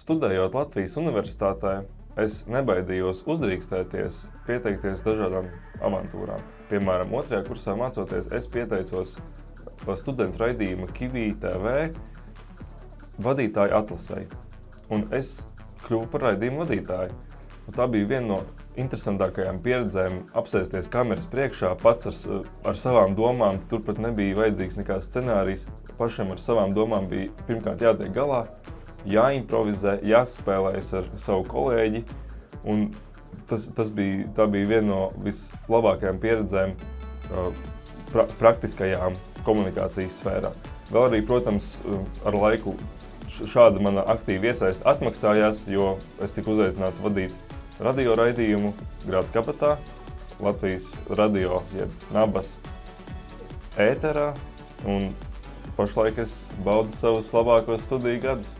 Studējot Latvijas universitātē, es nebaidījos uzdrīkstēties, pieteikties dažādām avantūrām. Piemēram, 2. kursā mācoties, es pieteicos studentu raidījuma Kivī TV vadītāju atlasei. Un es kļuvu par raidījumu vadītāju. Un tā bija viena no interesantākajām pieredzēm apsēsties kameras priekšā, pats ar savām domām. Turpat nebija vajadzīgs nekāds scenārijs. Pašam ar savām domām bija pirmkārt jātiek galā, jāimprovizē, jāspēlējas ar savu kolēģi. Un tā bija viena no vislabākajām pieredzēm praktiskajām komunikācijas sfērā. Vēl arī, protams, ar laiku šāda mana aktīva iesaiste atmaksājās, jo es tiku uzaicināts vadīt radio raidījumu Grāds kabatā, Latvijas radio, jeb Nabas ēterā, un pašlaik es baudu savus labākos studiju gadus.